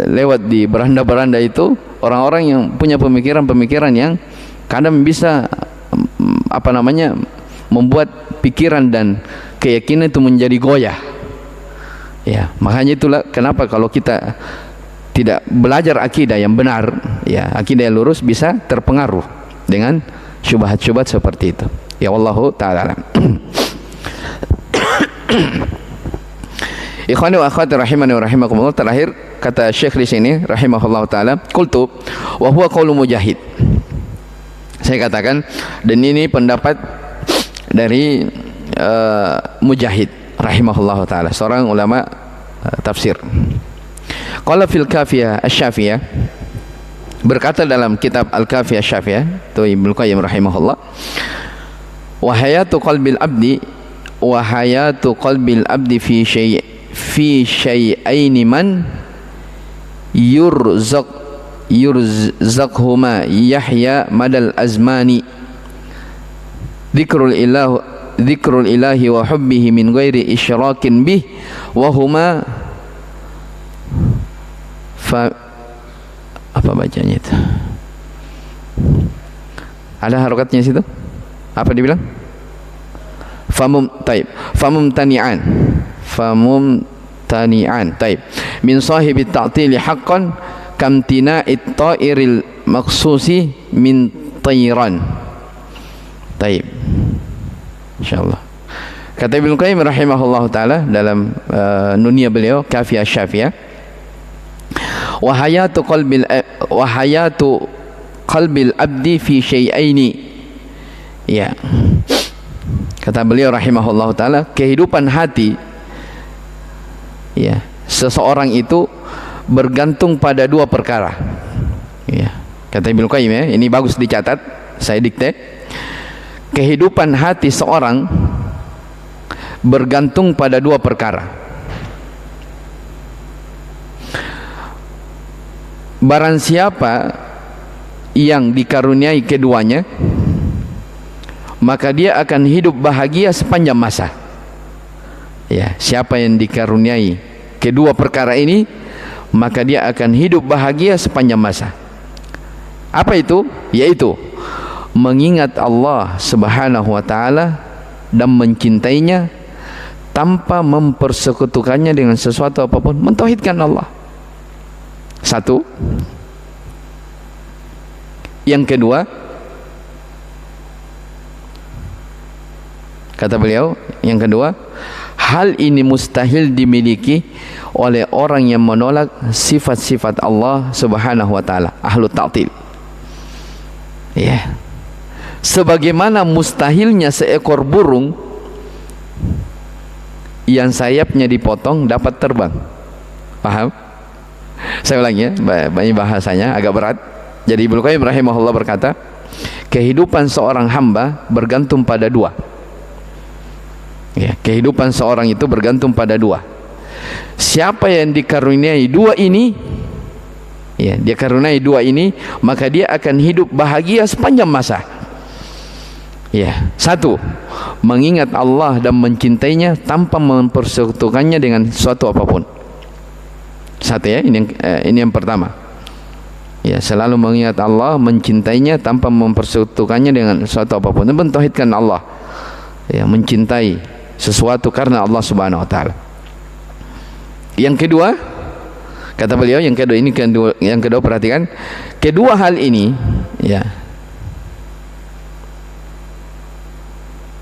lewat di beranda-beranda itu orang-orang yang punya pemikiran-pemikiran yang kadang bisa membuat pikiran dan keyakinan itu menjadi goyah. Ya, makanya itulah kenapa kalau kita tidak belajar akidah yang benar, ya, akidah yang lurus, bisa terpengaruh dengan syubhat-syubhat seperti itu. Ya, wallahu ta'ala. Ikhwani wa akhwati rahimani wa rahimakumullah. Terakhir kata Syekh di sini rahimahullah taala, qultu wa huwa qaulu Mujahid. Saya katakan, dan ini pendapat dari Mujahid rahimahullah taala, seorang ulama tafsir. Qala fil Kafiyah Asy-Syafiyah, berkata dalam kitab Al-Kafiyah Asy-Syafiyah, itu Ibnu Qayyim rahimahullah, wa hayatu qalbil abdi fi syai'aini man yurzaqhuma yahya madal azmani dzikrul ilahi wa hubbihi min ghairi isyrakin bih wa huma apa bacanya itu? Ada harokatnya situ? Apa dibilang? Famumtani'an. Taib. Min sahibi ta'tili haqqan kamtina'it ta'iril maqsusi min tayran. Taib. Insyaallah. Kata Ibnu Qayyim rahimahullah taala dalam nunia beliau Kafiyah Asy-Syafiyah, wahayatu qalbil abdi fi syai'aini. Ya, kata beliau rahimahullah taala, kehidupan hati, ya, seseorang itu bergantung pada dua perkara. Ya, kata Ibnu Qayyim, ya, ini bagus dicatat, saya dikte. Kehidupan hati seorang bergantung pada dua perkara. Barang siapa yang dikaruniai keduanya, maka dia akan hidup bahagia sepanjang masa. Ya, siapa yang dikaruniai kedua perkara ini, maka dia akan hidup bahagia sepanjang masa. Apa itu? Yaitu mengingat Allah Subhanahu wa taala dan mencintainya tanpa mempersekutukannya dengan sesuatu apapun, mentauhidkan Allah. Satu. Yang kedua, kata beliau, yang kedua, hal ini mustahil dimiliki oleh orang yang menolak sifat-sifat Allah Subhanahu wa taala, ahlu ta'til. Ya. Sebagaimana mustahilnya seekor burung yang sayapnya dipotong dapat terbang. Paham? Saya ulangi ya, banyak bahasanya agak berat. Jadi Ibnu Qayyim rahimahullah berkata, kehidupan seorang hamba bergantung pada dua. Ya, kehidupan seorang itu bergantung pada dua. Siapa yang dikaruniai dua ini, ya, dia karuniai dua ini, maka dia akan hidup bahagia sepanjang masa. Ya, satu, mengingat Allah dan mencintainya tanpa mempersekutukannya dengan sesuatu apapun. Satu ya, ini yang pertama. Ya, selalu mengingat Allah, mencintainya tanpa mempersekutukannya dengan sesuatu apapun. Itu mentauhidkan Allah. Ya, mencintai sesuatu karena Allah Subhanahu wa taala. Yang kedua, kata beliau, yang kedua perhatikan, kedua hal ini, ya.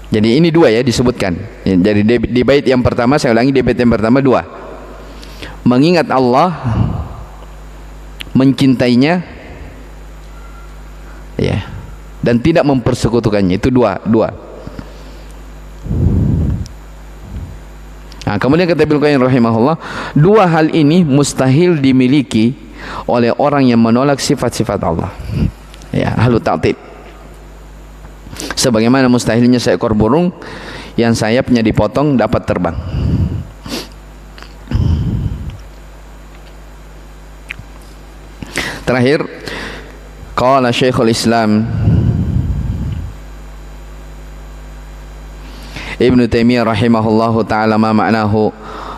Jadi ini dua ya disebutkan. Ya, jadi di bait yang pertama, saya ulangi, di bait yang pertama dua. Mengingat Allah, mencintainya, ya, dan tidak mempersekutukannya. Itu dua. Nah, kemudian kata Ibnu Qayyim rahimahullah, dua hal ini mustahil dimiliki oleh orang yang menolak sifat-sifat Allah. Ya, ahlu ta'til. Sebagaimana mustahilnya seekor burung yang sayapnya dipotong dapat terbang. Terakhir, qala Syekhul Islam Ibnu Taimiyah rahimahullahu ta'ala, ma ma'nahu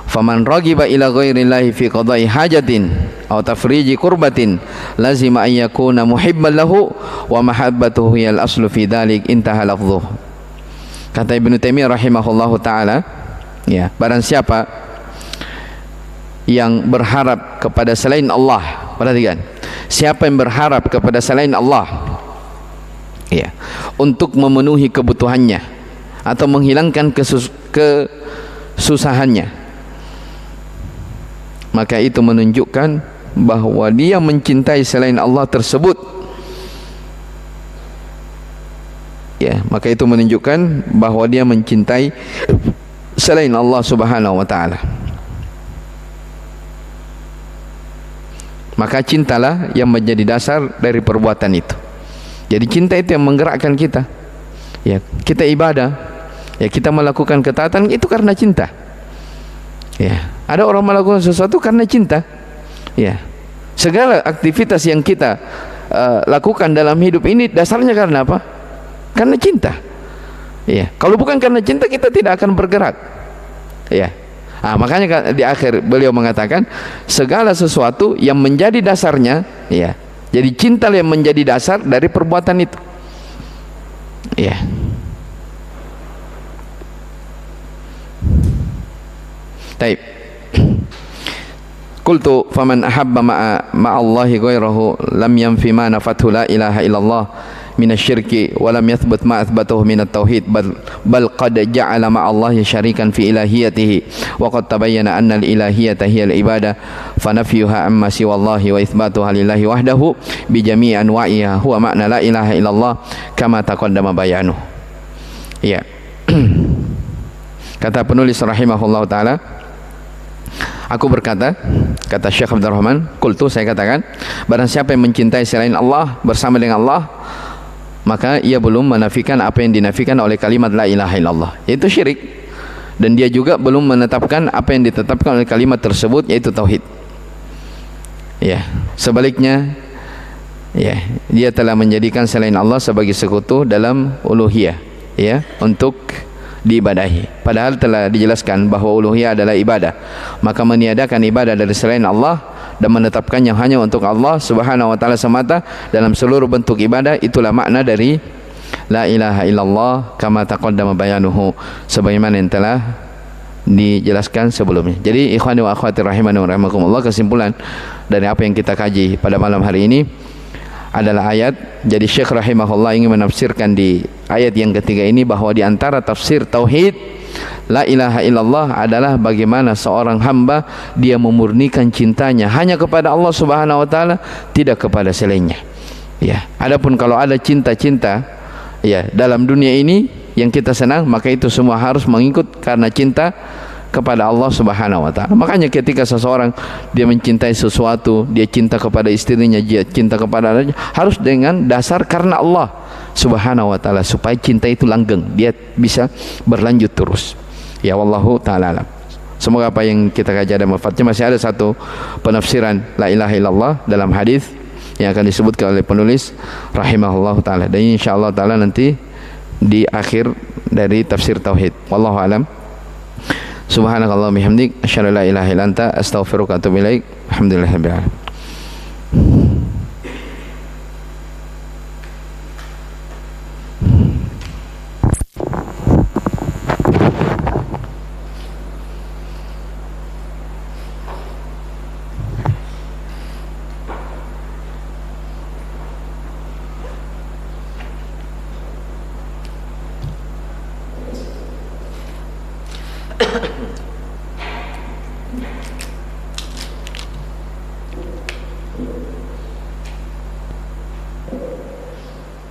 faman ragiba ila ghairillahi fi qada'i hajatin aw tafriji kurbatin lazima an yakuna muhibban lahu wa mahabbatuhu hiyal aslu fi dhalik, intaha lafdhuh. Kata Ibnu Taimiyah rahimahullahu ta'ala, ya, barang siapa yang berharap kepada selain Allah, perhatikan, siapa yang berharap kepada selain Allah, ya, untuk memenuhi kebutuhannya atau menghilangkan kesusahannya, maka itu menunjukkan bahwa dia mencintai selain Allah tersebut. Ya, maka itu menunjukkan bahwa dia mencintai selain Allah Subhanahu wa taala. Maka cintalah yang menjadi dasar dari perbuatan itu. Jadi cinta itu yang menggerakkan kita. Ya, kita ibadah, ya, kita melakukan ketaatan itu karena cinta. Ya, ada orang melakukan sesuatu karena cinta. Ya, segala aktivitas yang kita lakukan dalam hidup ini dasarnya karena apa? Karena cinta. Ya, kalau bukan karena cinta kita tidak akan bergerak. Ya, makanya di akhir beliau mengatakan segala sesuatu yang menjadi dasarnya, ya, jadi cinta yang menjadi dasar dari perbuatan itu. Ya. Baik. Qultu faman ahabba ma'allahi ghairahu lam yanfi ma nafathu la ilaha illallah minasyirki wa lam yathbut ma athbatuhu minat tauhid bal qad ja'ala ma'allahi syarikan fi ilahiyatihi wa qad tabayyana anna al-ilahiyata hiya al-ibadah fa nafyuha amma siwallahi wa itsbatuha lillahi wahdahu bi jami'i anwa'iha huwa ma'na la ilaha illallah kama taqaddama bayanuh. Ya. Kata penulis rahimahullah ta'ala, aku berkata, kata Syekh Abdul Rahman, qultu, saya katakan, barang siapa yang mencintai selain Allah bersama dengan Allah, maka ia belum menafikan apa yang dinafikan oleh kalimat la ilaha illallah, yaitu syirik. dan dia juga belum menetapkan apa yang ditetapkan oleh kalimat tersebut, yaitu tauhid. Ya, sebaliknya, ya, dia telah menjadikan selain Allah sebagai sekutu dalam uluhiyah, ya, untuk diibadahi. Padahal telah dijelaskan bahwa uluhiyah adalah ibadah. Maka meniadakan ibadah dari selain Allah dan menetapkannya hanya untuk Allah Subhanahu wa taala semata dalam seluruh bentuk ibadah, itulah makna dari la ilaha illallah kama taqaddama bayanuhu, sebagaimana yang telah dijelaskan sebelumnya. Jadi ikhwani wa akhwati rahimani wa rahimakumullah, kesimpulan dari apa yang kita kaji pada malam hari ini adalah ayat. Jadi Syekh rahimahullah ingin menafsirkan di ayat yang ketiga ini bahwa di antara tafsir tauhid la ilaha illallah adalah bagaimana seorang hamba dia memurnikan cintanya hanya kepada Allah Subhanahu wa taala, tidak kepada selainnya. Ya, adapun kalau ada cinta-cinta, ya, dalam dunia ini yang kita senang, maka itu semua harus mengikut karena cinta kepada Allah Subhanahu wa taala. Makanya ketika seseorang dia mencintai sesuatu, dia cinta kepada istrinya, dia cinta kepada anaknya, harus dengan dasar karena Allah Subhanahu wa taala, supaya cinta itu langgeng, dia bisa berlanjut terus. Ya, wallahu taala alam. Semoga apa yang kita kaji ada manfaatnya. Masih ada satu penafsiran la ilaha illallah dalam hadis yang akan disebutkan oleh penulis rahimahullah taala, dan insyaallah taala nanti di akhir dari tafsir tauhid. Wallahu alam. Subhanakallah bihamdik, asyhadu an la ilaha illa anta, astaghfiruka wa atubu ilaik. Alhamdulillahirabbil alamin.